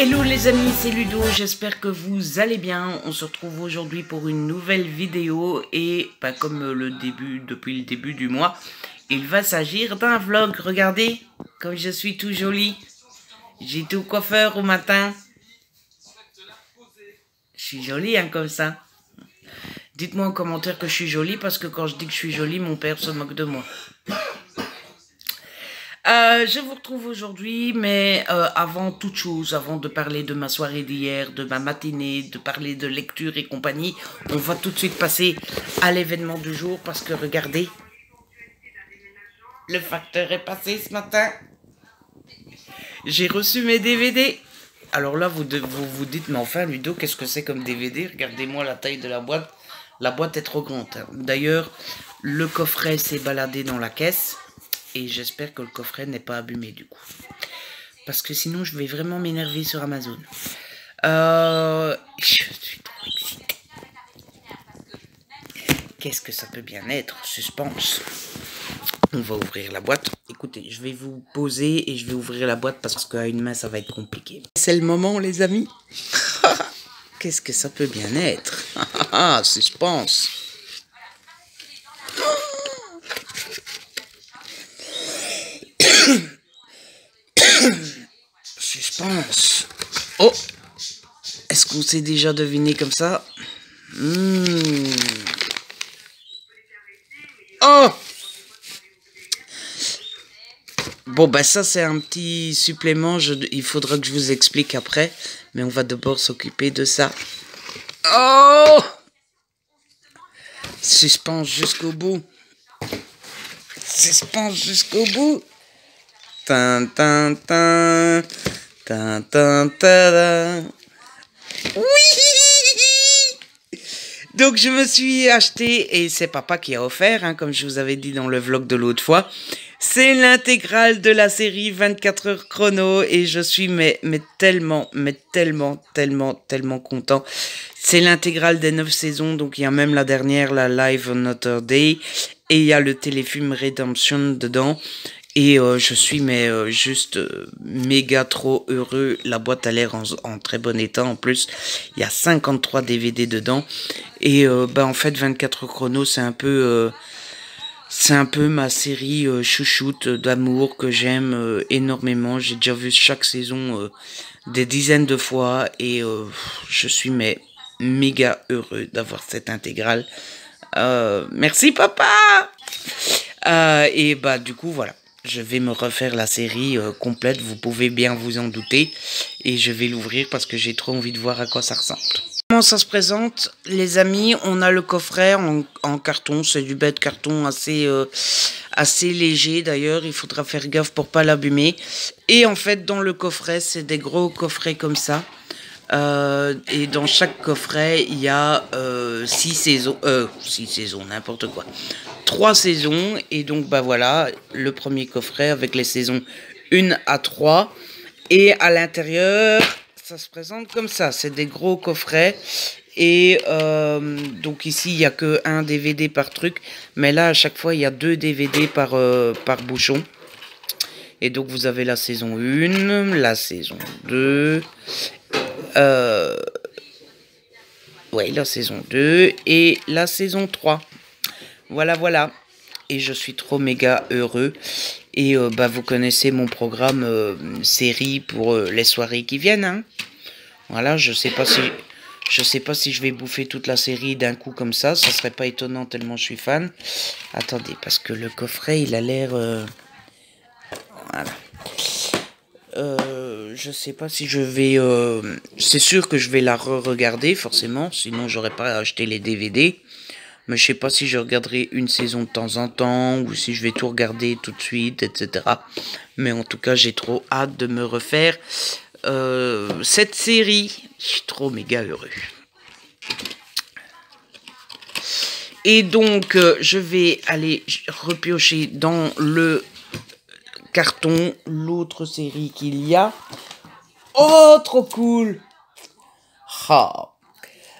Hello les amis, c'est Ludo, j'espère que vous allez bien. On se retrouve aujourd'hui pour une nouvelle vidéo et pas comme depuis le début du mois, il va s'agir d'un vlog. Regardez comme je suis tout jolie. J'ai tout coiffeur au matin. Je suis jolie hein, comme ça. Dites-moi en commentaire que je suis jolie parce que quand je dis que je suis jolie, mon père se moque de moi. Je vous retrouve aujourd'hui, mais avant toute chose, avant de parler de ma soirée d'hier, de ma matinée, de parler de lecture et compagnie, on va tout de suite passer à l'événement du jour parce que regardez, le facteur est passé ce matin. J'ai reçu mes DVD. Alors là, vous vous dites, mais enfin Ludo, qu'est-ce que c'est comme DVD? Regardez-moi la taille de la boîte. La boîte est trop grande. D'ailleurs, le coffret s'est baladé dans la caisse. Et j'espère que le coffret n'est pas abîmé du coup. Parce que sinon je vais vraiment m'énerver sur Amazon. Je suis trop excitée. Qu'est-ce que ça peut bien être? Suspense. On va ouvrir la boîte. Écoutez, je vais vous poser et je vais ouvrir la boîte parce qu'à une main ça va être compliqué. C'est le moment les amis. Qu'est-ce que ça peut bien être? Suspense. Suspense. Oh, est-ce qu'on s'est déjà deviné comme ça? Oh, bon bah ça c'est un petit supplément. Il faudra que je vous explique après, mais on va d'abord s'occuper de ça. Oh, suspense jusqu'au bout. Suspense jusqu'au bout. Tin, tin, tin. Tin, tin, tin. Oui. Donc je me suis acheté, et c'est papa qui a offert, hein, comme je vous avais dit dans le vlog de l'autre fois. C'est l'intégrale de la série 24 heures chrono, et je suis tellement content. C'est l'intégrale des 9 saisons, donc il y a même la dernière, la Live on Notre Day, et il y a le téléfilm Redemption dedans. Et je suis juste méga trop heureux. La boîte a l'air en très bon état. En plus, il y a 53 DVD dedans. Et en fait, 24 chrono, c'est un peu ma série chouchoute d'amour que j'aime énormément. J'ai déjà vu chaque saison des dizaines de fois. Et je suis méga heureux d'avoir cette intégrale. Merci papa. Et du coup, voilà. Je vais me refaire la série complète, vous pouvez bien vous en douter. Et je vais l'ouvrir parce que j'ai trop envie de voir à quoi ça ressemble. Comment ça se présente, les amis? On a le coffret en carton, c'est du bête carton assez léger d'ailleurs. Il faudra faire gaffe pour pas l'abîmer. Et en fait, dans le coffret, c'est des gros coffrets comme ça. Et dans chaque coffret, il y a 6 saisons, n'importe quoi. 3 saisons, et donc voilà, le premier coffret avec les saisons 1 à 3. Et à l'intérieur, ça se présente comme ça, c'est des gros coffrets. Et donc ici, il n'y a que un DVD par truc, mais là, à chaque fois, il y a 2 DVD par bouchon. Et donc, vous avez la saison 1, la saison 2... ouais, la saison 2 et la saison 3. Voilà. Et je suis trop méga heureux. Et vous connaissez mon programme série pour les soirées qui viennent. Hein. Voilà, je sais pas si je vais bouffer toute la série d'un coup comme ça. Ça serait pas étonnant tellement je suis fan. Attendez, parce que le coffret, il a l'air... voilà. Je sais pas si je vais... c'est sûr que je vais la re-regarder, forcément. Sinon, j'aurais pas acheté les DVD. Mais je sais pas si je regarderai une saison de temps en temps. Ou si je vais tout regarder tout de suite, etc. Mais en tout cas, j'ai trop hâte de me refaire cette série. Je suis trop méga heureux. Et donc, je vais aller repiocher dans le... carton, l'autre série qu'il y a. Oh, trop cool.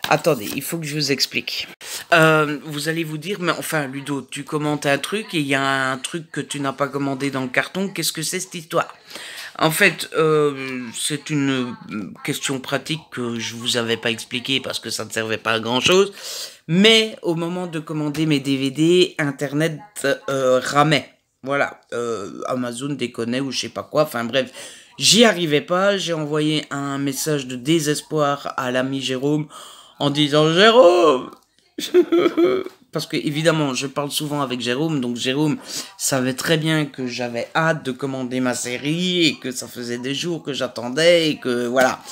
Attendez, il faut que je vous explique. Vous allez vous dire, mais enfin, Ludo, tu commandes un truc et il y a un truc que tu n'as pas commandé dans le carton. Qu'est-ce que c'est cette histoire? En fait, c'est une question pratique que je vous avais pas expliqué parce que ça ne servait pas à grand chose. Mais au moment de commander mes DVD, Internet ramait. Voilà, Amazon déconnait ou je sais pas quoi. Enfin bref, j'y arrivais pas. J'ai envoyé un message de désespoir à l'ami Jérôme en disant Jérôme, parce que évidemment je parle souvent avec Jérôme, donc Jérôme savait très bien que j'avais hâte de commander ma série et que ça faisait des jours que j'attendais et que voilà.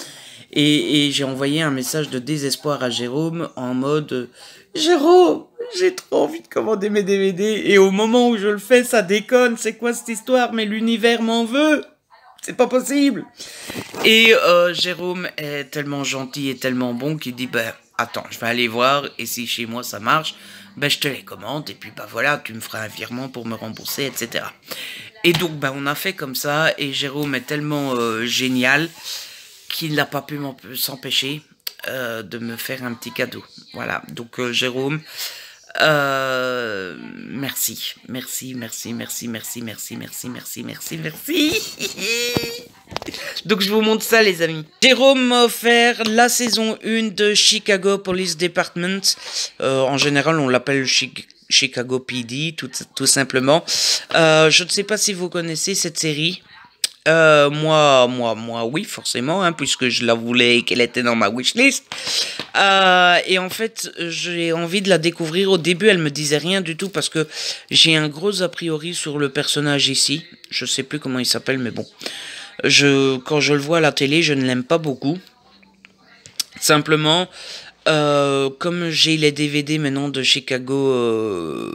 Et j'ai envoyé un message de désespoir à Jérôme en mode Jérôme, j'ai trop envie de commander mes DVD et au moment où je le fais ça déconne, c'est quoi cette histoire, mais l'univers m'en veut. C'est pas possible. Et Jérôme est tellement gentil et tellement bon qu'il dit ben attends, je vais aller voir et si chez moi ça marche, ben je te les commande et puis bah voilà, tu me feras un virement pour me rembourser, etc. Et donc ben on a fait comme ça et Jérôme est tellement génial qu'il n'a pas pu s'empêcher de me faire un petit cadeau. Voilà, donc Jérôme, merci, merci, merci, merci, merci, merci, merci, merci, merci, merci. Donc je vous montre ça les amis. Jérôme m'a offert la saison 1 de Chicago Police Department. En général on l'appelle Chicago PD tout simplement. Je ne sais pas si vous connaissez cette série. Moi, oui, forcément, hein, puisque je la voulais et qu'elle était dans ma wishlist. Et en fait, j'ai envie de la découvrir. Au début, elle me disait rien du tout parce que j'ai un gros a priori sur le personnage ici. Je sais plus comment il s'appelle, mais bon. Quand je le vois à la télé, je ne l'aime pas beaucoup. Simplement, comme j'ai les DVD maintenant de Chicago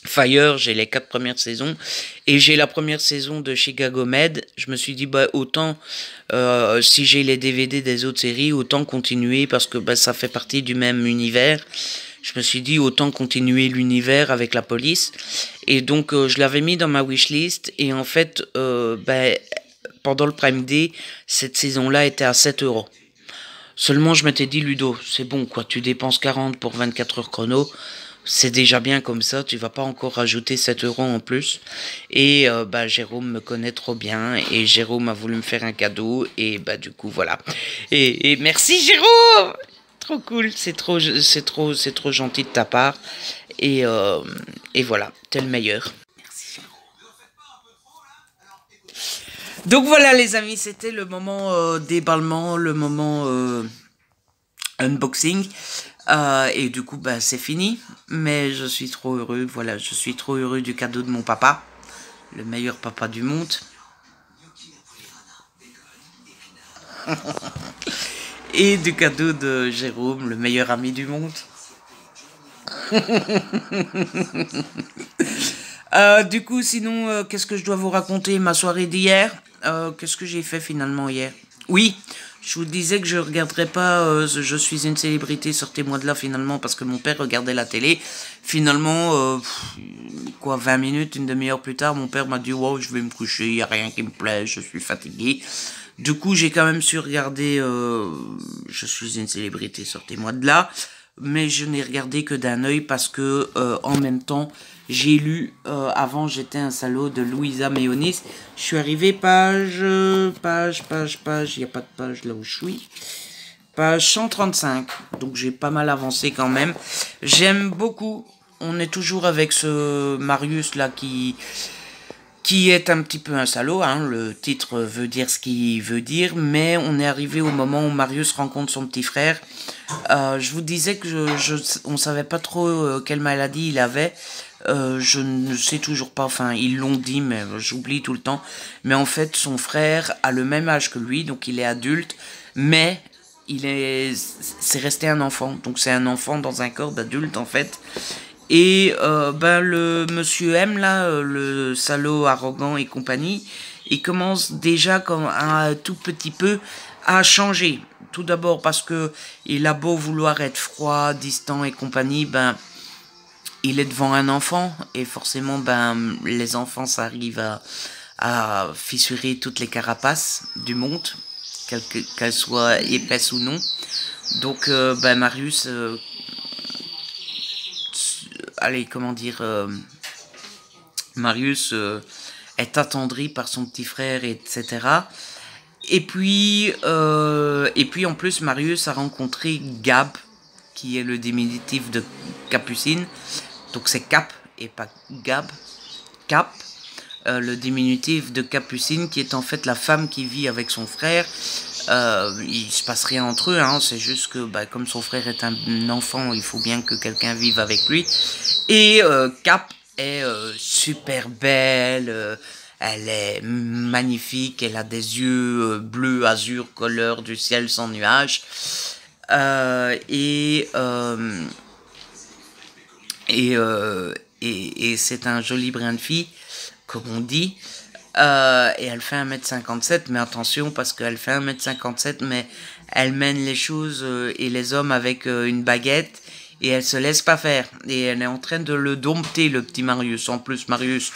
Fire, j'ai les 4 premières saisons et j'ai la première saison de Chicago Med. Je me suis dit bah autant si j'ai les DVD des autres séries, autant continuer parce que bah, ça fait partie du même univers. Je me suis dit autant continuer l'univers avec la police et donc je l'avais mis dans ma wishlist et en fait bah, pendant le Prime Day cette saison-là était à 7 €. Seulement je m'étais dit Ludo, c'est bon quoi, tu dépenses 40 pour 24 heures chrono. C'est déjà bien comme ça, tu vas pas encore rajouter 7 € en plus. Et bah Jérôme me connaît trop bien et Jérôme a voulu me faire un cadeau et bah du coup voilà. Et merci Jérôme, trop cool, c'est trop gentil de ta part et voilà, t'es le meilleur. Merci Jérôme. Donc voilà les amis, c'était le moment déballement, le moment unboxing. Et du coup, bah, c'est fini. Mais je suis trop heureux. Voilà, je suis trop heureux du cadeau de mon papa. Le meilleur papa du monde. Et du cadeau de Jérôme, le meilleur ami du monde. Du coup, sinon, qu'est-ce que je dois vous raconter? Ma soirée d'hier. Qu'est-ce que j'ai fait finalement hier? Oui, je vous disais que je regarderais pas Je suis une célébrité, sortez-moi de là finalement, parce que mon père regardait la télé. Finalement, 20 minutes, une demi-heure plus tard, mon père m'a dit wow, je vais me coucher, il n'y a rien qui me plaît, je suis fatigué. Du coup, j'ai quand même su regarder Je suis une célébrité, sortez-moi de là. Mais je n'ai regardé que d'un œil parce que en même temps, j'ai lu, avant j'étais un salaud de Louisa Meonis. Je suis arrivé page, il n'y a pas de page là où je suis. Page 135, donc j'ai pas mal avancé quand même. J'aime beaucoup, on est toujours avec ce Marius là qui est un petit peu un salaud, hein. Le titre veut dire ce qu'il veut dire, mais on est arrivé au moment où Marius rencontre son petit frère. Je vous disais que on savait pas trop quelle maladie il avait. Je ne sais toujours pas, enfin ils l'ont dit mais j'oublie tout le temps. Mais en fait son frère a le même âge que lui, donc il est adulte, mais c'est resté un enfant. Donc c'est un enfant dans un corps d'adulte en fait. Et ben le monsieur M là, le salaud arrogant et compagnie, il commence déjà comme un tout petit peu à changer. Tout d'abord parce que il a beau vouloir être froid, distant et compagnie, ben il est devant un enfant et forcément ben les enfants ça arrive à fissurer toutes les carapaces du monde, qu'elles soient épaisses ou non. Donc ben Marius allez, comment dire, Marius est attendrie par son petit frère, etc. Et puis en plus, Marius a rencontré Gab, qui est le diminutif de Capucine. Donc c'est Cap et pas Gab. Cap, le diminutif de Capucine, qui est en fait la femme qui vit avec son frère. Il se passe rien entre eux, hein, c'est juste que comme son frère est un enfant, il faut bien que quelqu'un vive avec lui. Et Cap est super belle, elle est magnifique, elle a des yeux bleu azur, couleur du ciel sans nuages. Et c'est un joli brin de fille, comme on dit. Et elle fait 1m57, mais attention, parce qu'elle fait 1m57, mais elle mène les choses et les hommes avec une baguette, et elle se laisse pas faire. Et elle est en train de le dompter, le petit Marius. En plus, Marius,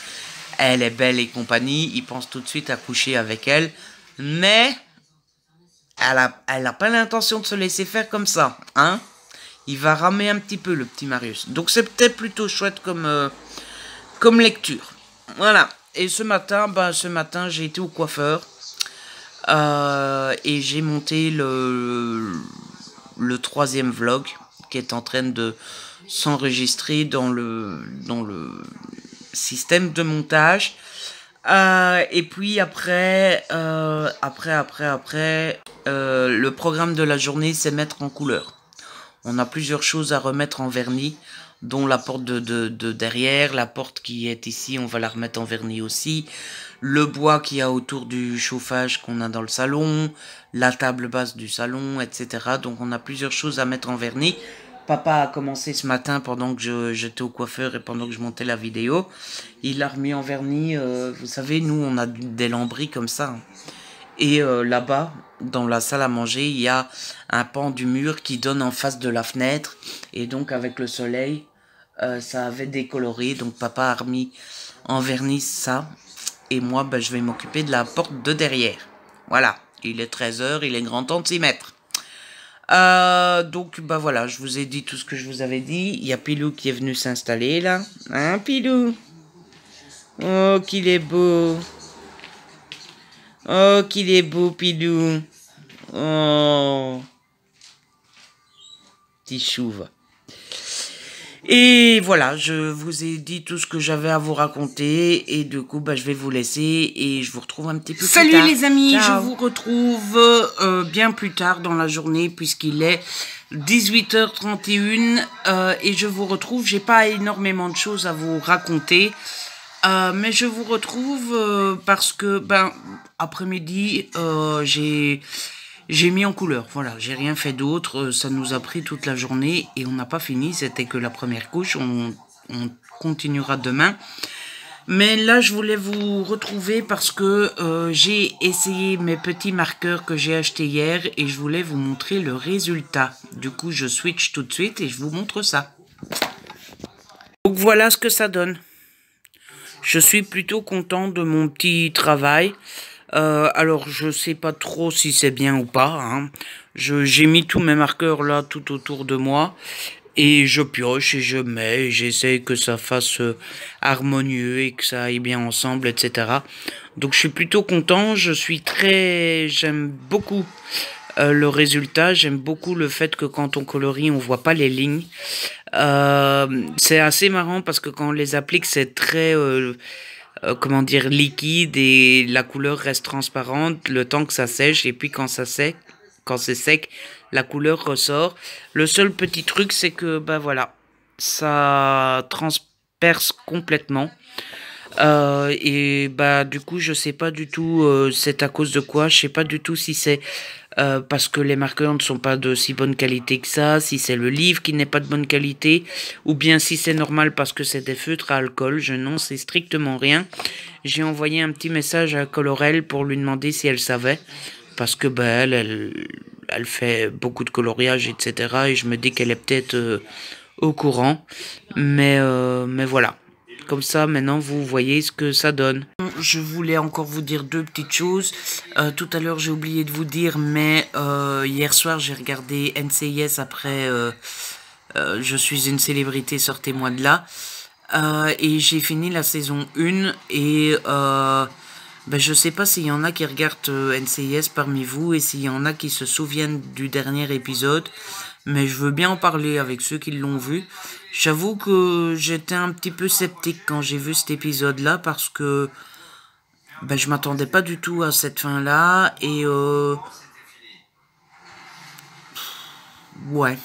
elle est belle et compagnie, il pense tout de suite à coucher avec elle, mais elle a pas l'intention de se laisser faire comme ça, hein. Il va ramer un petit peu, le petit Marius. Donc c'est peut-être plutôt chouette comme lecture. Voilà. Et ce matin, j'ai été au coiffeur. Et j'ai monté le 3e vlog qui est en train de s'enregistrer dans le système de montage. Et puis après, le programme de la journée, c'est mettre en couleur. On a plusieurs choses à remettre en vernis, dont la porte de derrière, la porte qui est ici, on va la remettre en vernis aussi, le bois qu'il y a autour du chauffage qu'on a dans le salon, la table basse du salon, etc. Donc on a plusieurs choses à mettre en vernis. Papa a commencé ce matin pendant que j'étais au coiffeur et pendant que je montais la vidéo. Il a remis en vernis, vous savez, nous on a des lambris comme ça. Et là-bas, dans la salle à manger, il y a un pan du mur qui donne en face de la fenêtre. Et donc avec le soleil, ça avait décoloré. Donc papa a remis en vernis ça. Et moi, je vais m'occuper de la porte de derrière. Voilà, il est 13h, il est grand temps de s'y mettre. Donc voilà, je vous ai dit tout ce que je vous avais dit. Il y a Pilou qui est venu s'installer là. Hein, Pilou? Oh, qu'il est beau. Oh, qu'il est beau, Pilou. Oh. Petit chouve. Et voilà, je vous ai dit tout ce que j'avais à vous raconter. Et du coup, je vais vous laisser et je vous retrouve un petit peu plus tard. Salut les amis, ciao. Je vous retrouve bien plus tard dans la journée puisqu'il est 18h31. Et je vous retrouve, j'ai pas énormément de choses à vous raconter. Mais je vous retrouve parce que, après-midi, j'ai mis en couleur. Voilà, j'ai rien fait d'autre. Ça nous a pris toute la journée et on n'a pas fini. C'était que la première couche. On continuera demain. Mais là, je voulais vous retrouver parce que j'ai essayé mes petits marqueurs que j'ai achetés hier et je voulais vous montrer le résultat. Du coup, je switch tout de suite et je vous montre ça. Donc voilà ce que ça donne. Je suis plutôt content de mon petit travail. Alors, je sais pas trop si c'est bien ou pas. Hein. J'ai mis tous mes marqueurs là tout autour de moi. Et je pioche et je mets. Et j'essaie que ça fasse harmonieux et que ça aille bien ensemble, etc. Donc, je suis plutôt content. J'aime beaucoup le résultat. J'aime beaucoup le fait que quand on colorie, on voit pas les lignes. C'est assez marrant parce que quand on les applique, c'est très comment dire, liquide et la couleur reste transparente le temps que ça sèche et puis quand c'est sec, la couleur ressort. Le seul petit truc, c'est que voilà, ça transperce complètement. Et du coup je sais pas du tout c'est à cause de quoi, je sais pas du tout si c'est parce que les marqueurs ne sont pas de si bonne qualité que ça, si c'est le livre qui n'est pas de bonne qualité, ou bien si c'est normal parce que c'est des feutres à alcool, je n'en sais strictement rien. J'ai envoyé un petit message à Colorel pour lui demander si elle savait, parce que elle fait beaucoup de coloriage, etc. Et je me dis qu'elle est peut-être au courant, mais voilà. Comme ça, maintenant, vous voyez ce que ça donne. Je voulais encore vous dire deux petites choses. Tout à l'heure, j'ai oublié de vous dire, mais hier soir, j'ai regardé NCIS après Je suis une célébrité, sortez-moi de là. Et j'ai fini la saison 1 et ben, je sais pas s'il y en a qui regardent NCIS parmi vous et s'il y en a qui se souviennent du dernier épisode, mais je veux bien en parler avec ceux qui l'ont vu. J'avoue que j'étais un petit peu sceptique quand j'ai vu cet épisode-là parce que ben, je m'attendais pas du tout à cette fin-là et ouais.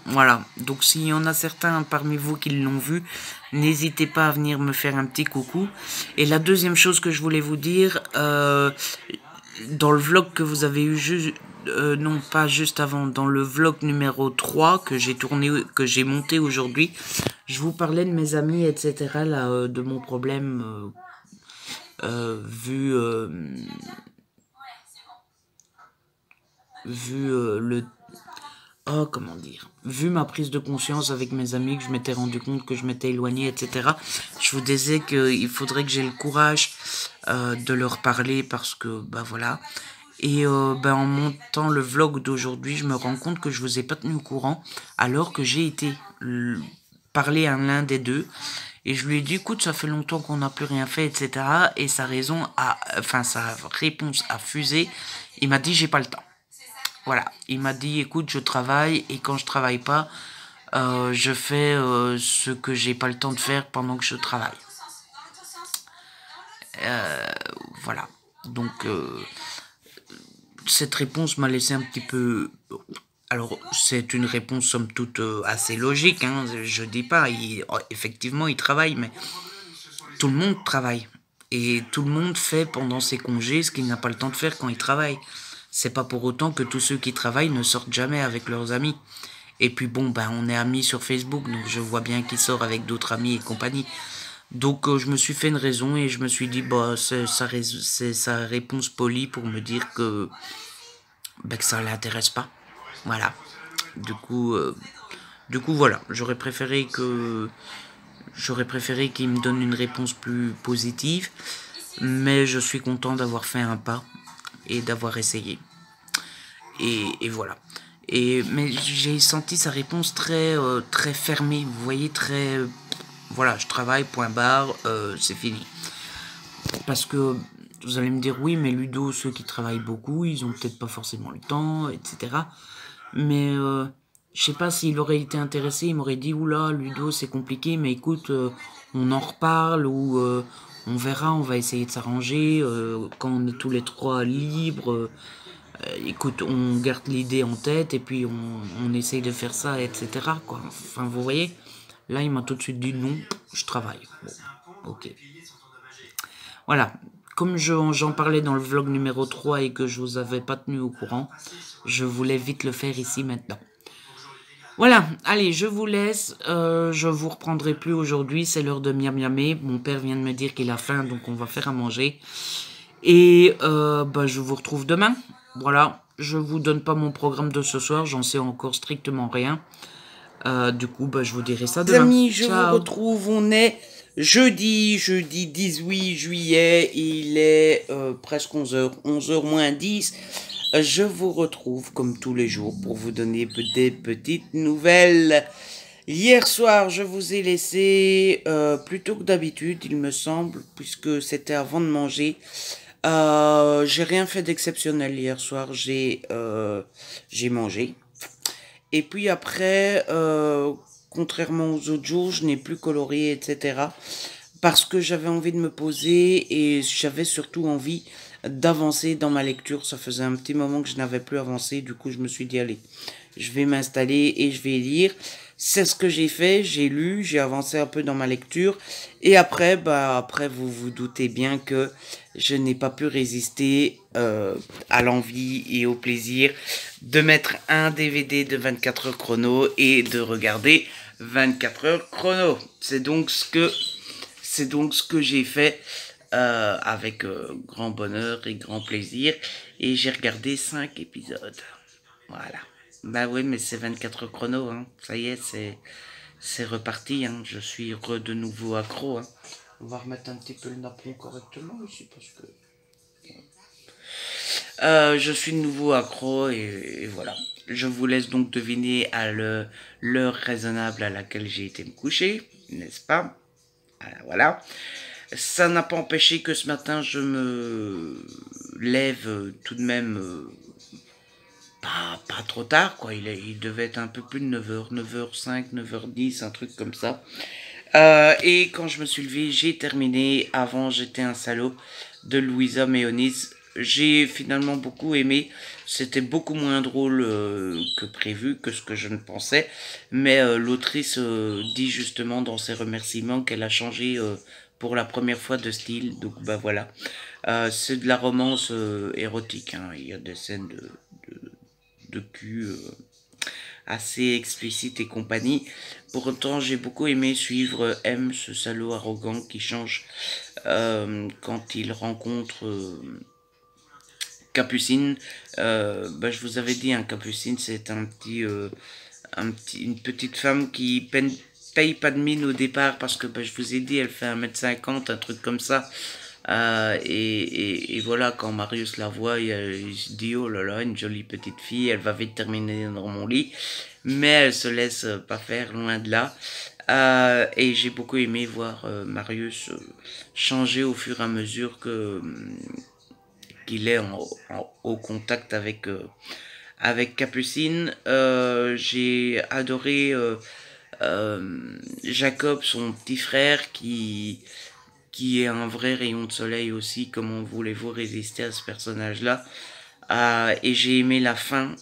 Voilà, donc s'il y en a certains parmi vous qui l'ont vu, n'hésitez pas à venir me faire un petit coucou. Et la deuxième chose que je voulais vous dire, dans le vlog que vous avez eu juste, non pas juste avant, dans le vlog numéro 3 que j'ai tourné, que j'ai monté aujourd'hui, je vous parlais de mes amis, etc., là, de mon problème vu, le... Oh, comment dire, vu ma prise de conscience avec mes amis, que je m'étais rendu compte que je m'étais éloigné, etc., je vous disais qu'il faudrait que j'ai le courage de leur parler parce que, bah voilà. Et ben, en montant le vlog d'aujourd'hui, je me rends compte que je vous ai pas tenu au courant, alors que j'ai été parler à l'un des deux. Et je lui ai dit, écoute, ça fait longtemps qu'on n'a plus rien fait, etc. Et sa sa réponse a fusé. Il m'a dit, j'ai pas le temps. Voilà, il m'a dit, écoute, je travaille et quand je travaille pas, je fais ce que j'ai pas le temps de faire pendant que je travaille. Voilà, donc cette réponse m'a laissé un petit peu... Alors, c'est une réponse somme toute assez logique, hein, je dis pas, effectivement il travaille, mais tout le monde travaille. Et tout le monde fait pendant ses congés ce qu'il n'a pas le temps de faire quand il travaille. C'est pas pour autant que tous ceux qui travaillent ne sortent jamais avec leurs amis. Et puis bon, ben on est amis sur Facebook, donc je vois bien qu'il sort avec d'autres amis et compagnie. Donc je me suis fait une raison et je me suis dit, bah c'est sa réponse polie pour me dire que ça l'intéresse pas. Voilà. Du coup, voilà, j'aurais préféré qu'il me donne une réponse plus positive, mais je suis content d'avoir fait un pas et d'avoir essayé. Et voilà. Mais j'ai senti sa réponse très fermée, vous voyez, très... voilà, je travaille, point barre, c'est fini. Parce que vous allez me dire, oui, mais Ludo, ceux qui travaillent beaucoup, ils ont peut-être pas forcément le temps, etc. Mais je sais pas s'il aurait été intéressé, il m'aurait dit, oula, Ludo, c'est compliqué, mais écoute, on en reparle, ou on verra, on va essayer de s'arranger, quand on est tous les trois libres, écoute, on garde l'idée en tête, et puis on essaye de faire ça, etc., quoi. Enfin, vous voyez, là, il m'a tout de suite dit, non, je travaille. Bon, ok. Voilà, comme j'en parlais dans le vlog numéro 3 et que je vous avais pas tenu au courant, je voulais vite le faire ici maintenant. Voilà, allez, je vous laisse, je vous reprendrai plus aujourd'hui, c'est l'heure de miam miamé. Mon père vient de me dire qu'il a faim, donc on va faire à manger. Et bah, je vous retrouve demain. Voilà, je vous donne pas mon programme de ce soir, j'en sais encore strictement rien. Du coup, bah, je vous dirai ça demain. Les amis, je vous retrouve, on est jeudi 18 juillet, il est presque 11h, 11h moins 10. Je vous retrouve comme tous les jours pour vous donner des petites nouvelles. Hier soir, je vous ai laissé plus tôt que d'habitude, il me semble, puisque c'était avant de manger. J'ai rien fait d'exceptionnel hier soir, j'ai mangé. Et puis après, contrairement aux autres jours, je n'ai plus colorié, etc. Parce que j'avais envie de me poser et j'avais surtout envie d'avancer dans ma lecture. Ça faisait un petit moment que je n'avais plus avancé. Du coup, je me suis dit, allez, je vais m'installer et je vais lire. C'est ce que j'ai fait. J'ai lu, j'ai avancé un peu dans ma lecture. Et après, après, vous vous doutez bien que je n'ai pas pu résister à l'envie et au plaisir de mettre un DVD de 24 heures chrono et de regarder 24 heures chrono. C'est donc ce que j'ai fait avec grand bonheur et grand plaisir. Et j'ai regardé 5 épisodes. Voilà. Bah oui, mais c'est 24 heures chrono, hein. Ça y est, c'est reparti, hein. Je suis de nouveau accro, hein. On va remettre un petit peu le napperon correctement ici parce que... je suis de nouveau accro et voilà. Je vous laisse donc deviner à l'heure raisonnable à laquelle j'ai été me coucher, n'est-ce pas? Voilà. Ça n'a pas empêché que ce matin, je me lève tout de même pas trop tard, quoi. Il devait être un peu plus de 9h, 9h05, 9h10, un truc comme ça. Et quand je me suis levé, j'ai terminé. Avant, j'étais un salaud de Louisa Mayonnaise. J'ai finalement beaucoup aimé. C'était beaucoup moins drôle que prévu, que ce que je ne pensais. Mais l'autrice dit justement dans ses remerciements qu'elle a changé pour la première fois de style. Donc bah voilà. C'est de la romance érotique, hein. Il y a des scènes de cul assez explicites et compagnie. Pour autant, j'ai beaucoup aimé suivre M, ce salaud arrogant qui change quand il rencontre Capucine. Bah, je vous avais dit, hein, Capucine, c'est une petite femme qui paye pas de mine au départ parce que bah, je vous ai dit, elle fait 1m50, un truc comme ça. Et voilà, quand Marius la voit, il se dit, oh là là, une jolie petite fille, elle va vite terminer dans mon lit. Mais elle se laisse pas faire, loin de là. Et j'ai beaucoup aimé voir Marius changer au fur et à mesure qu'il est au contact avec Capucine. J'ai adoré Jacob, son petit frère, qui est un vrai rayon de soleil aussi. Comment voulez-vous résister à ce personnage-là? Et j'ai aimé la fin.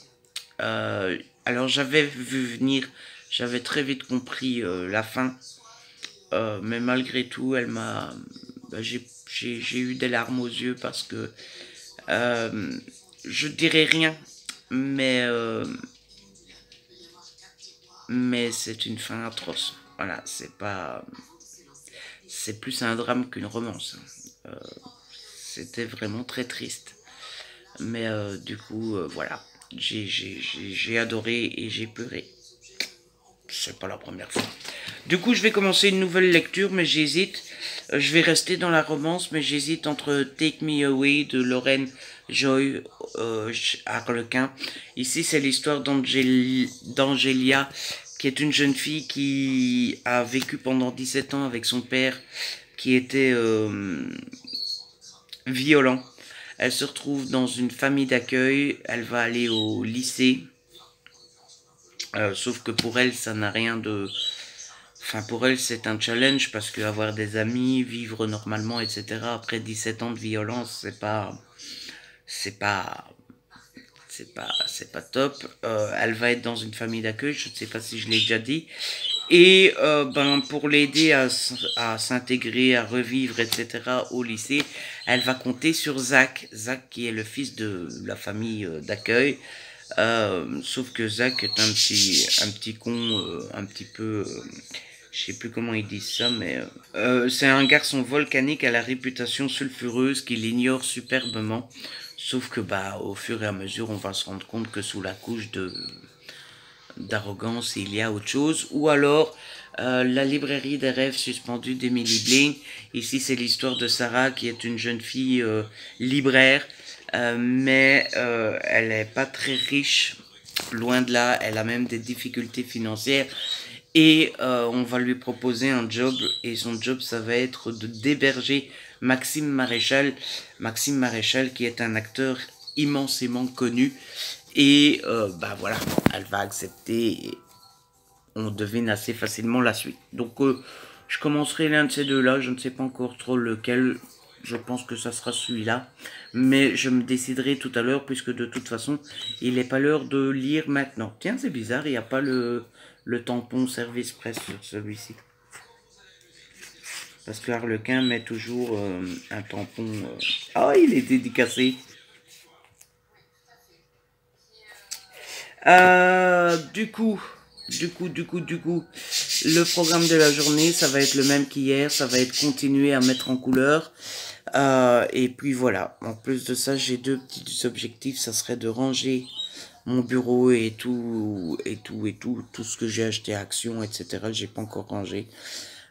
Alors j'avais vu venir, j'avais très vite compris la fin. Mais malgré tout, elle m'a, bah, j'ai eu des larmes aux yeux parce que euh, je dirais rien, mais mais c'est une fin atroce. Voilà, c'est plus un drame qu'une romance. C'était vraiment très triste. Mais du coup, voilà, j'ai adoré et j'ai pleuré. C'est pas la première fois. Du coup, je vais commencer une nouvelle lecture, mais j'hésite. Je vais rester dans la romance, mais j'hésite entre Take Me Away de Lorraine Joy Harlequin. Ici, c'est l'histoire d'Angélia, qui est une jeune fille qui a vécu pendant 17 ans avec son père, qui était violent. Elle se retrouve dans une famille d'accueil. Elle va aller au lycée. Sauf que pour elle, ça n'a rien de... Enfin, pour elle, c'est un challenge parce que avoir des amis, vivre normalement, etc. Après 17 ans de violence, c'est pas, c'est pas top. Elle va être dans une famille d'accueil, je ne sais pas si je l'ai déjà dit. Et ben, pour l'aider à s'intégrer, à revivre, etc. au lycée, elle va compter sur Zach. Zach qui est le fils de la famille d'accueil. Sauf que Zach est un petit con, un petit peu... je sais plus comment ils disent ça, mais c'est un garçon volcanique à la réputation sulfureuse qu'il ignore superbement. Sauf que bah au fur et à mesure, on va se rendre compte que sous la couche de d'arrogance, il y a autre chose. Ou alors la librairie des rêves suspendus d'Emily Bling. Ici, c'est l'histoire de Sarah qui est une jeune fille libraire, mais elle n'est pas très riche. Loin de là, elle a même des difficultés financières. Et on va lui proposer un job, et son job, ça va être d'héberger Maxime Maréchal. Maxime Maréchal qui est un acteur immensément connu. Et bah voilà, elle va accepter et on devine assez facilement la suite. Donc je commencerai l'un de ces deux-là, je ne sais pas encore trop lequel, je pense que ça sera celui-là. Mais je me déciderai tout à l'heure puisque de toute façon, il n'est pas l'heure de lire maintenant. Tiens, c'est bizarre, il n'y a pas le tampon service presse sur celui-ci. Parce que Harlequin met toujours un tampon... Ah, il est dédicacé. Du coup, le programme de la journée, ça va être le même qu'hier, ça va être continuer à mettre en couleur. Et puis voilà, en plus de ça, j'ai deux petits objectifs, ça serait de ranger mon bureau et tout ce que j'ai acheté à Action, etc. J'ai pas encore rangé.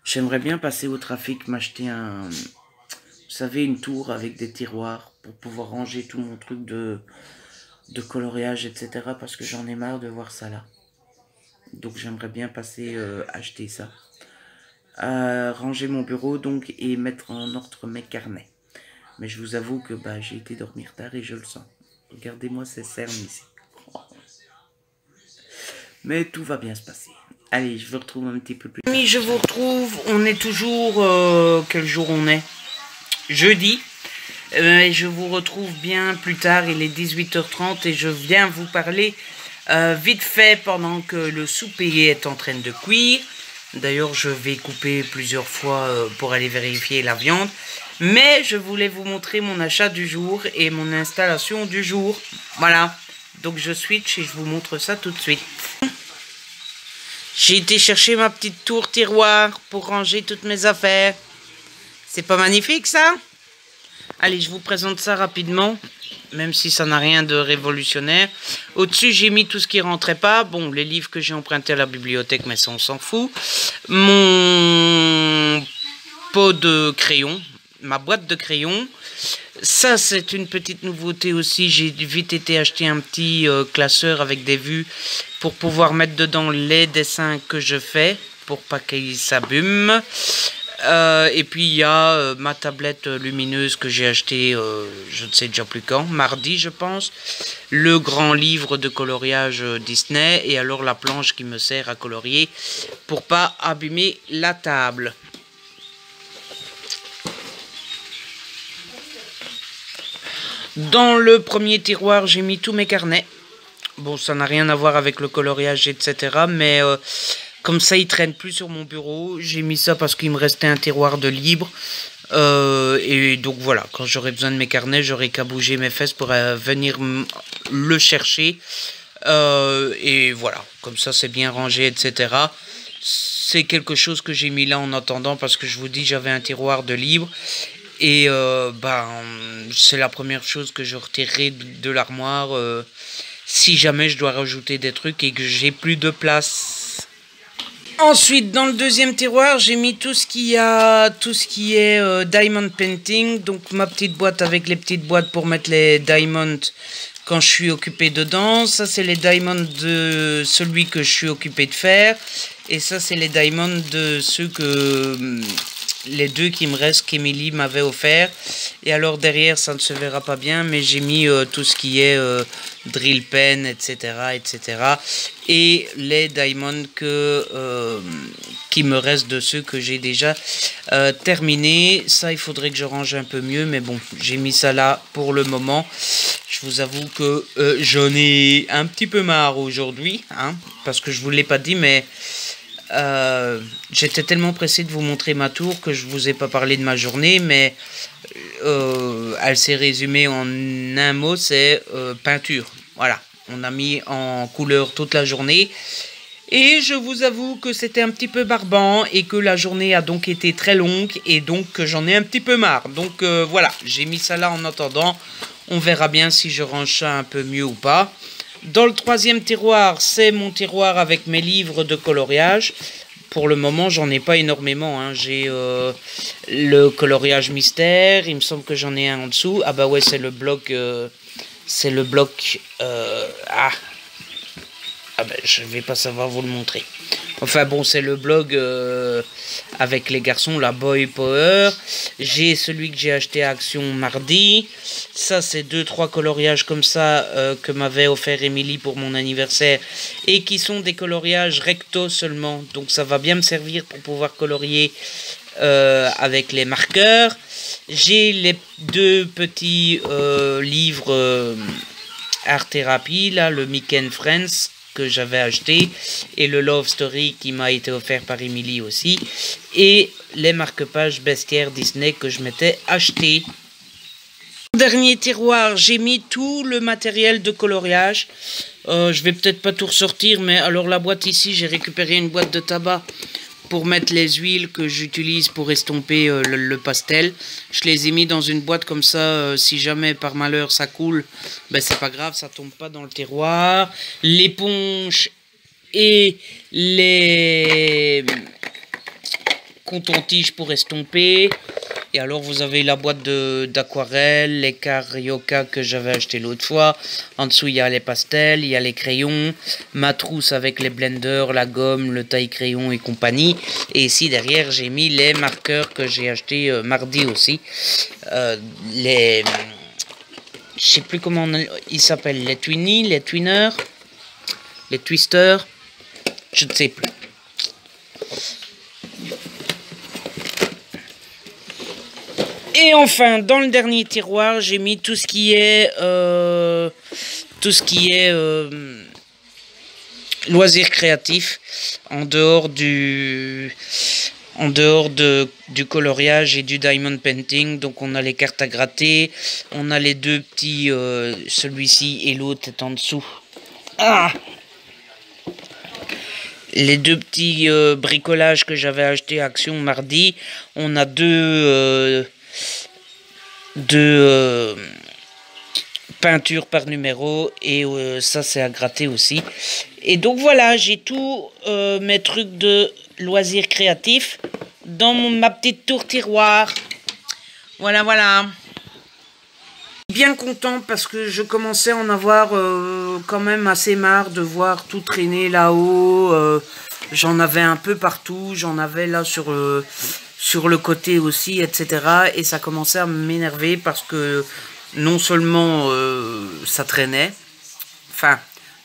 J'aimerais bien passer au trafic, m'acheter vous savez, une tour avec des tiroirs pour pouvoir ranger tout mon truc de coloriage, etc. Parce que j'en ai marre de voir ça là. Donc j'aimerais bien passer acheter ça. ranger mon bureau donc et mettre en ordre mes carnets. Mais je vous avoue que bah, j'ai été dormir tard et je le sens. Regardez-moi ces cernes ici. Mais tout va bien se passer. Allez, je vous retrouve un petit peu plus tard. Oui, je vous retrouve. On est toujours... quel jour on est? Jeudi. Et je vous retrouve bien plus tard. Il est 18h30 et je viens vous parler vite fait pendant que le souper est en train de cuire. D'ailleurs, je vais couper plusieurs fois pour aller vérifier la viande. Mais je voulais vous montrer mon achat du jour et mon installation du jour. Voilà. Donc je switch et je vous montre ça tout de suite. J'ai été chercher ma petite tour tiroir pour ranger toutes mes affaires. C'est pas magnifique ça? Allez, je vous présente ça rapidement, même si ça n'a rien de révolutionnaire. Au-dessus, j'ai mis tout ce qui rentrait pas. Bon, les livres que j'ai empruntés à la bibliothèque, mais ça, on s'en fout. Mon pot de crayon, ma boîte de crayon. Ça, c'est une petite nouveauté aussi. J'ai vite été acheter un petit classeur avec des vues pour pouvoir mettre dedans les dessins que je fais, pour pas qu'ils s'abîment. Et puis il y a ma tablette lumineuse que j'ai achetée, je ne sais déjà plus quand, mardi je pense. Le grand livre de coloriage Disney et alors la planche qui me sert à colorier pour pas abîmer la table. Dans le premier tiroir, j'ai mis tous mes carnets. Bon, ça n'a rien à voir avec le coloriage, etc. Mais comme ça, il traîne plus sur mon bureau. J'ai mis ça parce qu'il me restait un tiroir de libre. Et donc voilà, quand j'aurai besoin de mes carnets, j'aurai qu'à bouger mes fesses pour venir le chercher. Et voilà, comme ça, c'est bien rangé, etc. C'est quelque chose que j'ai mis là en attendant parce que je vous dis, j'avais un tiroir de libre. Et c'est la première chose que je retirerai de l'armoire si jamais je dois rajouter des trucs et que j'ai plus de place. Ensuite, dans le deuxième tiroir, j'ai mis tout ce qui est diamond painting. Donc ma petite boîte avec les petites boîtes pour mettre les diamonds quand je suis occupé dedans. Ça, c'est les diamonds de celui que je suis occupé de faire. Et ça, c'est les diamonds de ceux que... les deux qui me restent qu'Emilie m'avait offert. Et alors derrière ça ne se verra pas bien, mais j'ai mis tout ce qui est drill pen, etc., etc. Et les diamonds qui me restent de ceux que j'ai déjà terminés. Ça, il faudrait que je range un peu mieux, mais bon, j'ai mis ça là pour le moment. Je vous avoue que j'en ai un petit peu marre aujourd'hui, hein, parce que je vous l'ai pas dit, mais... j'étais tellement pressé de vous montrer ma tour que je vous ai pas parlé de ma journée, mais elle s'est résumée en un mot, c'est peinture. Voilà, on a mis en couleur toute la journée et je vous avoue que c'était un petit peu barbant et que la journée a donc été très longue et donc que j'en ai un petit peu marre. Donc voilà, j'ai mis ça là en attendant. On verra bien si je range ça un peu mieux ou pas. Dans le troisième tiroir, c'est mon tiroir avec mes livres de coloriage. Pour le moment, j'en ai pas énormément, hein. J'ai le coloriage mystère. Il me semble que j'en ai un en dessous. Ah bah ouais, c'est le bloc... Ah ben, je vais pas savoir vous le montrer. Enfin bon, c'est le blog avec les garçons, la Boy Power. J'ai celui que j'ai acheté à Action mardi. Ça, c'est 2-3 coloriages comme ça que m'avait offert Émilie pour mon anniversaire. Et qui sont des coloriages recto seulement. Donc ça va bien me servir pour pouvoir colorier avec les marqueurs. J'ai les deux petits livres Art Therapy, là, le Mickey and Friends, que j'avais acheté, et le Love Story qui m'a été offert par Émilie aussi, et les marque-pages bestiaires Disney que je m'étais acheté. Dernier tiroir, j'ai mis tout le matériel de coloriage. Je vais peut-être pas tout ressortir, mais alors la boîte ici, j'ai récupéré une boîte de tabac pour mettre les huiles que j'utilise pour estomper le pastel. Je les ai mis dans une boîte comme ça, si jamais par malheur ça coule, ben c'est pas grave, ça tombe pas dans le tiroir. L'éponge et les cotons-tiges pour estomper. Et alors vous avez la boîte d'aquarelle, les carioca que j'avais acheté l'autre fois. En dessous il y a les pastels, il y a les crayons, ma trousse avec les blenders, la gomme, le taille-crayon et compagnie. Et ici derrière j'ai mis les marqueurs que j'ai acheté mardi aussi. Je sais plus comment ils s'appellent, les Twinnies, les Twinners, les Twisters, je ne sais plus. Et enfin, dans le dernier tiroir, j'ai mis tout ce qui est loisirs créatifs en dehors du coloriage et du diamond painting. Donc on a les cartes à gratter, on a les deux petits, celui-ci et l'autre est en dessous. Ah, les deux petits bricolages que j'avais acheté à Action mardi. On a deux peintures par numéro et ça c'est à gratter aussi. Et donc voilà, j'ai tous mes trucs de loisirs créatifs dans ma petite tour tiroir. Voilà, voilà. Bien content parce que je commençais à en avoir quand même assez marre de voir tout traîner là-haut. J'en avais un peu partout, j'en avais là sur le côté aussi, etc. Et ça commençait à m'énerver parce que non seulement ça traînait, enfin,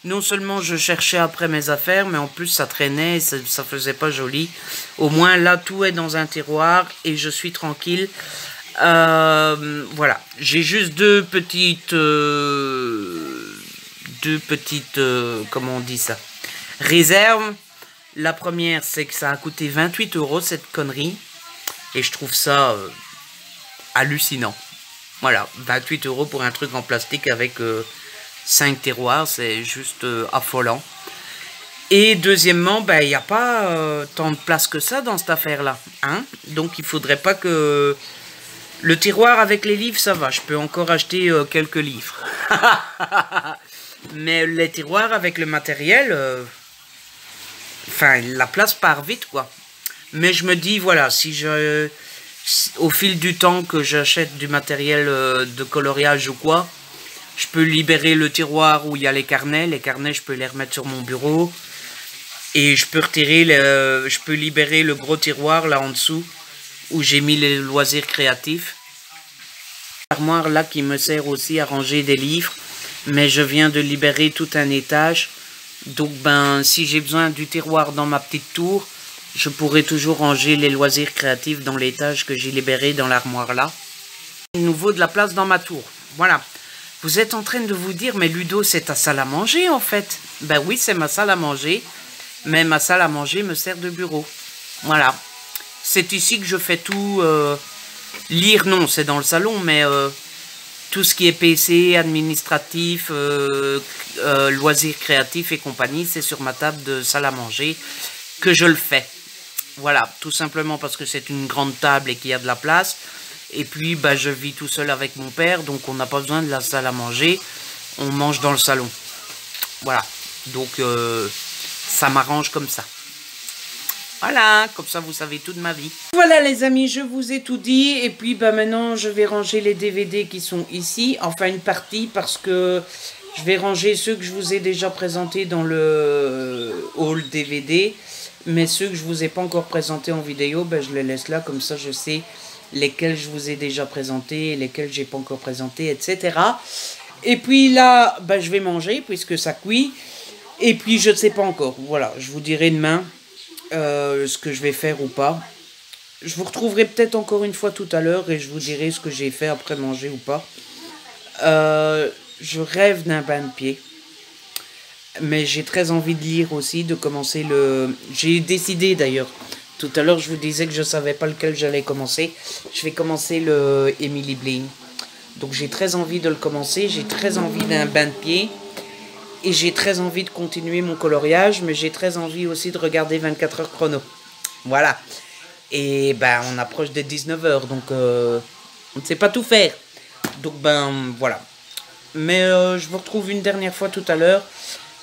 non seulement je cherchais après mes affaires, mais en plus ça traînait et ça faisait pas joli. Au moins là, tout est dans un tiroir et je suis tranquille. Voilà, j'ai juste deux petites, comment on dit ça, réserves. La première, c'est que ça a coûté 28 € cette connerie. Et je trouve ça hallucinant. Voilà, 28 € pour un truc en plastique avec 5 tiroirs, c'est juste affolant. Et deuxièmement, ben, il n'y a pas tant de place que ça dans cette affaire-là. Hein? Donc il faudrait pas que... Le tiroir avec les livres, ça va. Je peux encore acheter quelques livres. Mais les tiroirs avec le matériel... Enfin, la place part vite, quoi. Mais je me dis, voilà, au fil du temps que j'achète du matériel de coloriage ou quoi, je peux libérer le tiroir où il y a les carnets. Les carnets, je peux les remettre sur mon bureau. Et je peux je peux libérer le gros tiroir là en dessous où j'ai mis les loisirs créatifs. L'armoire là qui me sert aussi à ranger des livres. Mais je viens de libérer tout un étage. Donc ben, si j'ai besoin du tiroir dans ma petite tour, je pourrais toujours ranger les loisirs créatifs dans l'étage que j'ai libéré dans l'armoire là. Nouveau de la place dans ma tour. Voilà. Vous êtes en train de vous dire, mais Ludo, c'est ta salle à manger en fait. Ben oui, c'est ma salle à manger. Mais ma salle à manger me sert de bureau. Voilà. C'est ici que je fais tout. Lire, non, c'est dans le salon, mais tout ce qui est PC, administratif, loisirs créatifs et compagnie, c'est sur ma table de salle à manger que je le fais. Voilà, tout simplement parce que c'est une grande table et qu'il y a de la place. Et puis, bah, je vis tout seul avec mon père, donc on n'a pas besoin de la salle à manger. On mange dans le salon. Voilà, donc ça m'arrange comme ça. Voilà, comme ça vous savez tout de ma vie. Voilà les amis, je vous ai tout dit. Et puis bah, maintenant je vais ranger les DVD qui sont ici. Enfin une partie parce que je vais ranger ceux que je vous ai déjà présentés dans le haul DVD. Mais ceux que je vous ai pas encore présentés en vidéo, bah, je les laisse là. Comme ça je sais lesquels je vous ai déjà présentés, lesquels j'ai pas encore présentés, etc. Et puis là, bah, je vais manger puisque ça cuit. Et puis je ne sais pas encore. Voilà, je vous dirai demain. Ce que je vais faire ou pas. Je vous retrouverai peut-être encore une fois tout à l'heure et je vous dirai ce que j'ai fait après manger ou pas. Je rêve d'un bain de pied. Mais j'ai très envie de lire aussi, de commencer le... J'ai décidé d'ailleurs. Tout à l'heure je vous disais que je savais pas lequel j'allais commencer. Je vais commencer le Emily Bling. Donc j'ai très envie de le commencer. J'ai très envie d'un bain de pied. Et j'ai très envie de continuer mon coloriage, mais j'ai très envie aussi de regarder 24 heures chrono. Voilà. Et ben, on approche des 19 h, donc on ne sait pas tout faire. Donc ben, voilà. Mais je vous retrouve une dernière fois tout à l'heure.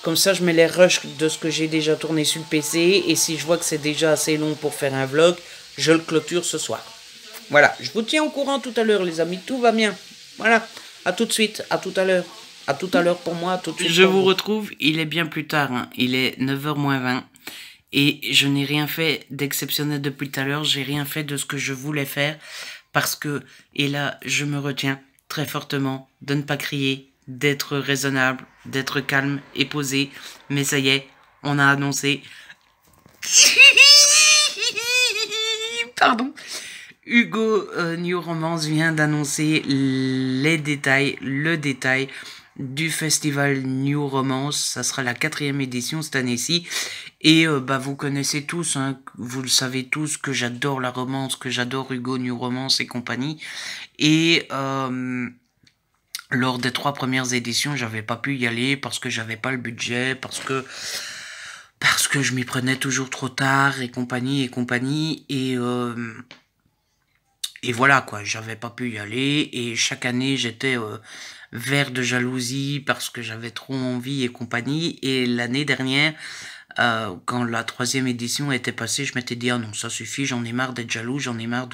Comme ça, je mets les rushs de ce que j'ai déjà tourné sur le PC. Et si je vois que c'est déjà assez long pour faire un vlog, je le clôture ce soir. Voilà, je vous tiens au courant tout à l'heure, les amis. Tout va bien. Voilà, à tout de suite, à tout à l'heure. À tout à l'heure pour moi, à tout de suite. Je vous retrouve, il est bien plus tard. Hein. Il est 9h moins 20. Et je n'ai rien fait d'exceptionnel depuis tout à l'heure. J'ai rien fait de ce que je voulais faire. Parce que, et là, je me retiens très fortement de ne pas crier, d'être raisonnable, d'être calme et posé. Mais ça y est, on a annoncé... Pardon. Hugo New Romance vient d'annoncer le détail du festival New Romance. Ça sera la 4e édition cette année-ci. Et vous connaissez tous, hein, vous le savez tous, que j'adore la romance, que j'adore Hugo New Romance et compagnie. Et lors des 3 premières éditions, j'avais pas pu y aller parce que j'avais pas le budget, parce que je m'y prenais toujours trop tard et compagnie. Et voilà quoi, j'avais pas pu y aller et chaque année j'étais vert de jalousie parce que j'avais trop envie et compagnie. Et l'année dernière, quand la 3e édition était passée, je m'étais dit ah non, ça suffit, j'en ai marre d'être jaloux, j'en ai marre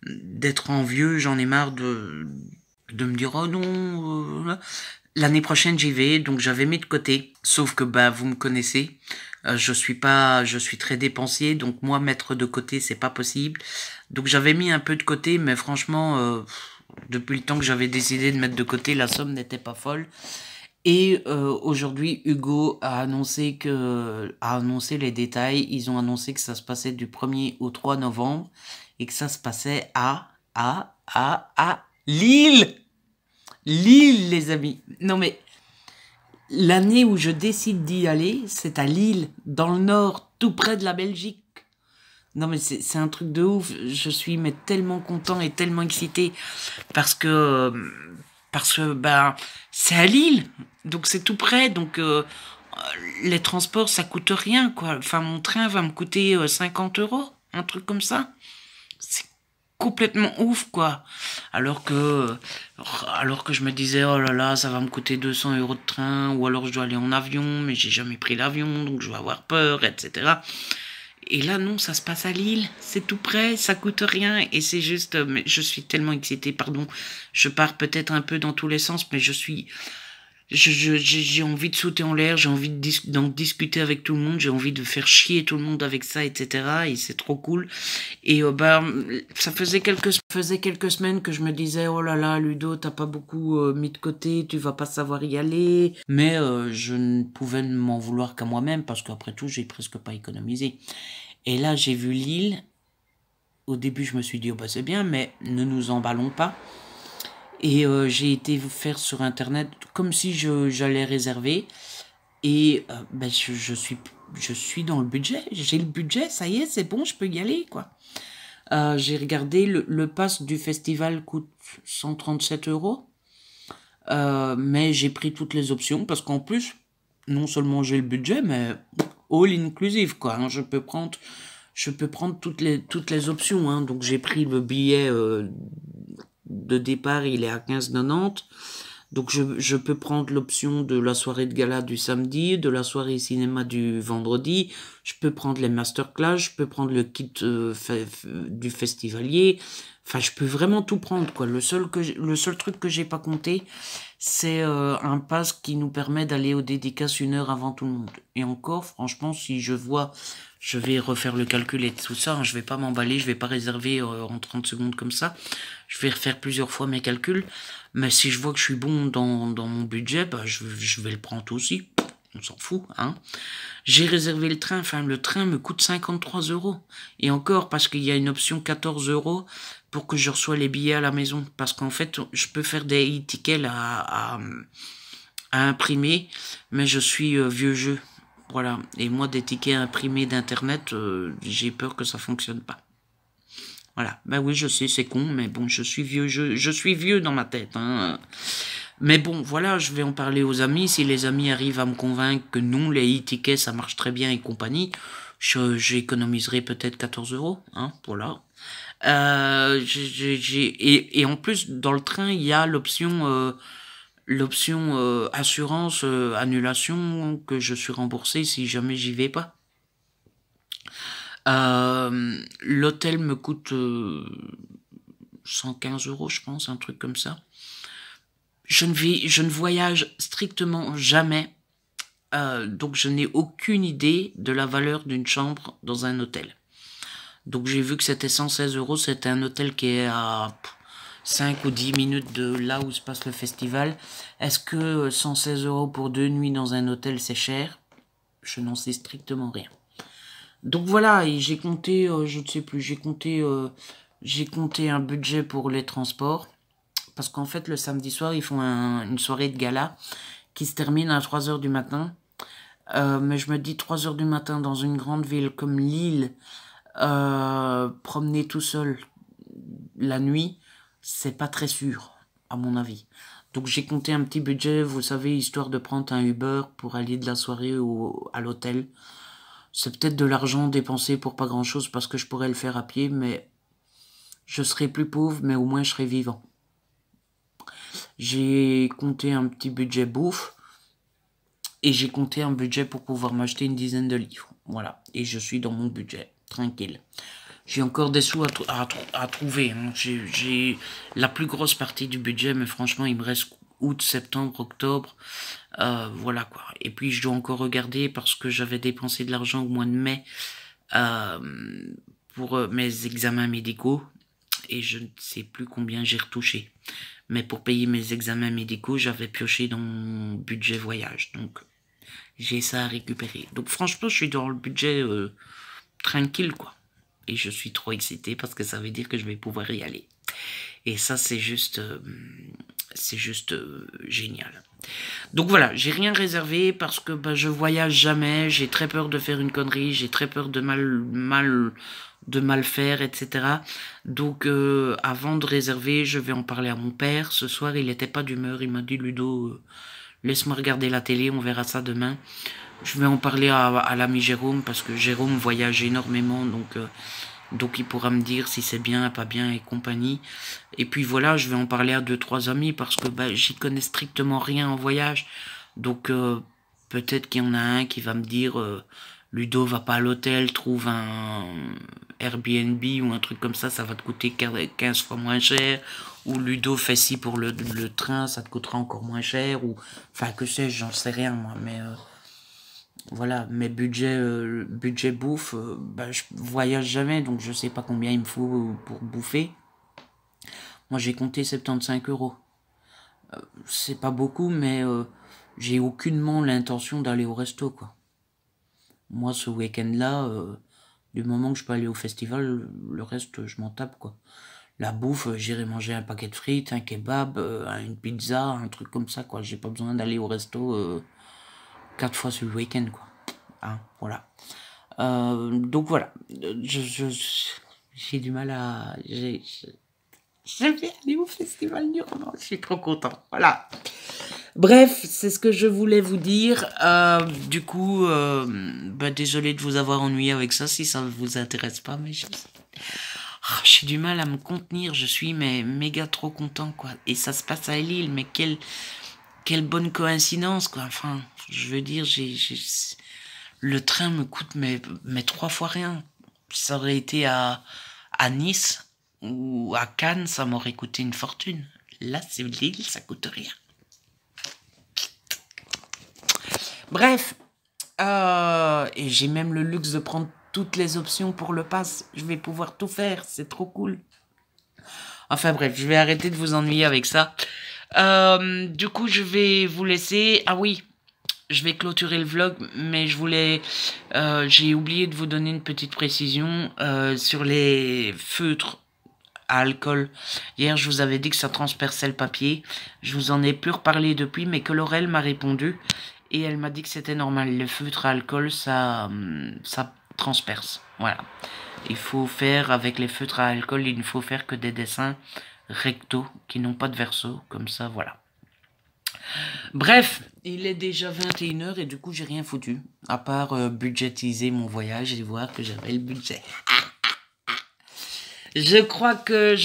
d'être envieux, j'en ai marre de me dire oh non. L'année prochaine j'y vais, donc j'avais mis de côté. Sauf que vous me connaissez, je suis très dépensier, donc moi mettre de côté c'est pas possible. Donc j'avais mis un peu de côté, mais franchement, depuis le temps que j'avais décidé de mettre de côté, la somme n'était pas folle. Et aujourd'hui, Hugo a annoncé les détails. Ils ont annoncé que ça se passait du 1er au 3 novembre et que ça se passait à Lille. Lille, les amis. Non mais l'année où je décide d'y aller, c'est à Lille, dans le nord, tout près de la Belgique. Non mais c'est un truc de ouf. Je suis mais tellement content et tellement excité parce que c'est à Lille, donc c'est tout près, donc les transports ça coûte rien quoi. Enfin mon train va me coûter 50 €, un truc comme ça. C'est complètement ouf quoi. Alors que je me disais oh là là ça va me coûter 200 € de train, ou alors je dois aller en avion mais j'ai jamais pris l'avion donc je vais avoir peur, etc. Et là non, ça se passe à Lille, c'est tout près, ça coûte rien et c'est juste, mais je suis tellement excitée, pardon, je pars peut-être un peu dans tous les sens, mais j'ai envie de sauter en l'air, j'ai envie d'en discuter avec tout le monde, j'ai envie de faire chier tout le monde avec ça, etc. Et c'est trop cool. Et ça faisait quelques semaines que je me disais oh là là Ludo, t'as pas beaucoup mis de côté, tu vas pas savoir y aller. Mais je ne pouvais m'en vouloir qu'à moi-même parce qu'après tout j'ai presque pas économisé. Et là j'ai vu Lille. Au début je me suis dit oh c'est bien, mais ne nous emballons pas. Et j'ai été faire sur internet comme si j'allais réserver. Et je suis dans le budget. J'ai le budget, ça y est, c'est bon, je peux y aller, quoi. J'ai regardé, le pass du festival coûte 137 €. Mais j'ai pris toutes les options parce qu'en plus, non seulement j'ai le budget, mais all inclusive, quoi. Hein, je peux prendre toutes les options. Hein. Donc j'ai pris le billet de départ, il est à 15,90. Donc je peux prendre l'option de la soirée de gala du samedi, de la soirée cinéma du vendredi, je peux prendre les masterclass, je peux prendre le kit du festivalier, enfin je peux vraiment tout prendre quoi. Le seul truc que j'ai pas compté, c'est un pass qui nous permet d'aller aux dédicaces 1 heure avant tout le monde. Et encore, franchement, si je vois, je vais refaire le calcul et tout ça, hein, je vais pas m'emballer, je vais pas réserver en 30 secondes comme ça, je vais refaire plusieurs fois mes calculs. Mais si je vois que je suis bon dans mon budget, je vais le prendre aussi. On s'en fout, hein. J'ai réservé le train, enfin le train me coûte 53 €. Et encore parce qu'il y a une option 14 € pour que je reçois les billets à la maison. Parce qu'en fait, je peux faire des e-tickets à imprimer, mais je suis vieux jeu. Voilà. Et moi, des tickets imprimés d'internet, j'ai peur que ça fonctionne pas. Voilà, oui, je sais, c'est con, mais bon, je suis vieux dans ma tête, hein. Mais bon, voilà, je vais en parler aux amis. Si les amis arrivent à me convaincre que non, les e-tickets, ça marche très bien et compagnie, j'économiserai peut-être 14 €, hein, voilà. Et en plus, dans le train, il y a l'option assurance, annulation, que je suis remboursé si jamais j'y vais pas. L'hôtel me coûte 115 €, je pense, un truc comme ça. Je ne voyage strictement jamais, donc je n'ai aucune idée de la valeur d'une chambre dans un hôtel. Donc j'ai vu que c'était 116 €, c'était un hôtel qui est à 5 ou 10 minutes de là où se passe le festival. Est-ce que 116 € pour 2 nuits dans un hôtel c'est cher? Je n'en sais strictement rien. Donc voilà, et j'ai compté, je ne sais plus, j'ai compté un budget pour les transports. Parce qu'en fait, le samedi soir, ils font une soirée de gala qui se termine à 3 h du matin. Mais je me dis 3 h du matin dans une grande ville comme Lille, promener tout seul la nuit, c'est pas très sûr, à mon avis. Donc j'ai compté un petit budget, vous savez, histoire de prendre un Uber pour aller de la soirée à l'hôtel. C'est peut-être de l'argent dépensé pour pas grand-chose parce que je pourrais le faire à pied, mais je serai plus pauvre, mais au moins je serai vivant. J'ai compté un petit budget bouffe et j'ai compté un budget pour pouvoir m'acheter une dizaine de livres. Voilà, et je suis dans mon budget, tranquille. J'ai encore des sous à trouver. Hein. J'ai la plus grosse partie du budget, mais franchement, il me reste août, septembre, octobre. Voilà quoi. Et puis, je dois encore regarder parce que j'avais dépensé de l'argent au mois de mai pour mes examens médicaux. Et je ne sais plus combien j'ai retouché. Mais pour payer mes examens médicaux, j'avais pioché dans mon budget voyage. Donc, j'ai ça à récupérer. Donc, franchement, je suis dans le budget tranquille, quoi. Et je suis trop excité parce que ça veut dire que je vais pouvoir y aller. Et ça, c'est juste génial. Donc voilà, j'ai rien réservé parce que je voyage jamais. J'ai très peur de faire une connerie. J'ai très peur de mal faire, etc. Donc, avant de réserver, je vais en parler à mon père. Ce soir, il n'était pas d'humeur. Il m'a dit, Ludo, laisse-moi regarder la télé, on verra ça demain. Je vais en parler à l'ami Jérôme, parce que Jérôme voyage énormément, donc il pourra me dire si c'est bien, pas bien et compagnie. Et puis voilà, je vais en parler à 2-3 amis, parce que j'y connais strictement rien en voyage. Donc peut-être qu'il y en a un qui va me dire... Ludo, va pas à l'hôtel, trouve un Airbnb ou un truc comme ça va te coûter 15 fois moins cher. Ou Ludo, fais ci pour le train, ça te coûtera encore moins cher. Ou, enfin, que sais-je, j'en sais rien, moi. Mais voilà, mes budget bouffe, je voyage jamais, donc je sais pas combien il me faut pour bouffer. Moi, j'ai compté 75 €. C'est pas beaucoup, mais j'ai aucunement l'intention d'aller au resto, quoi. Moi, ce week-end-là, du moment que je peux aller au festival, le reste, je m'en tape, quoi. La bouffe, j'irai manger un paquet de frites, un kebab, une pizza, un truc comme ça, quoi. J'ai pas besoin d'aller au resto 4 fois sur le week-end, quoi. Hein, voilà. Donc voilà. J'ai du mal à... Je vais aller au festival du roman. Je suis trop content. Voilà. Bref, c'est ce que je voulais vous dire. Du coup, désolé de vous avoir ennuyé avec ça si ça ne vous intéresse pas, mais j'ai du mal à me contenir. Je suis méga trop content, quoi. Et ça se passe à Lille, mais quelle bonne coïncidence, quoi. Enfin, je veux dire, le train me coûte mais 3 fois rien. Ça aurait été à Nice ou à Cannes, ça m'aurait coûté une fortune. Là, c'est Lille, ça coûte rien. Bref, et j'ai même le luxe de prendre toutes les options pour le pass. Je vais pouvoir tout faire, c'est trop cool. Enfin bref, je vais arrêter de vous ennuyer avec ça. Du coup, je vais vous laisser... Ah oui, je vais clôturer le vlog, mais j'ai oublié de vous donner une petite précision sur les feutres à alcool. Hier, je vous avais dit que ça transperçait le papier. Je vous en ai plus reparlé depuis, mais que Laurel m'a répondu. Et elle m'a dit que c'était normal. Le feutre à alcool, ça transperce. Voilà. Il faut faire, avec les feutres à alcool, il ne faut faire que des dessins rectos, qui n'ont pas de verso. Comme ça, voilà. Bref, il est déjà 21 h et du coup, j'ai rien foutu. À part budgétiser mon voyage et voir que j'avais le budget. Je crois que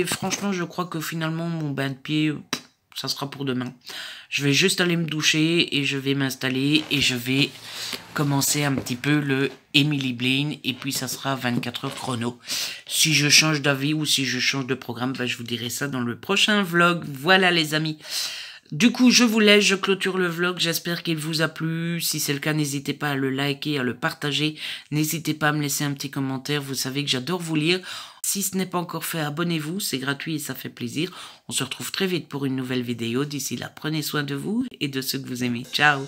franchement, je crois que finalement, mon bain de pied... ça sera pour demain. Je vais juste aller me doucher et je vais m'installer et je vais commencer un petit peu le Emily Blaine et puis ça sera 24 heures chrono. Si je change d'avis ou si je change de programme, ben, je vous dirai ça dans le prochain vlog. Voilà les amis. Du coup, je vous laisse, je clôture le vlog, j'espère qu'il vous a plu. Si c'est le cas, n'hésitez pas à le liker, à le partager. N'hésitez pas à me laisser un petit commentaire, vous savez que j'adore vous lire. Si ce n'est pas encore fait, abonnez-vous, c'est gratuit et ça fait plaisir. On se retrouve très vite pour une nouvelle vidéo. D'ici là, prenez soin de vous et de ceux que vous aimez. Ciao!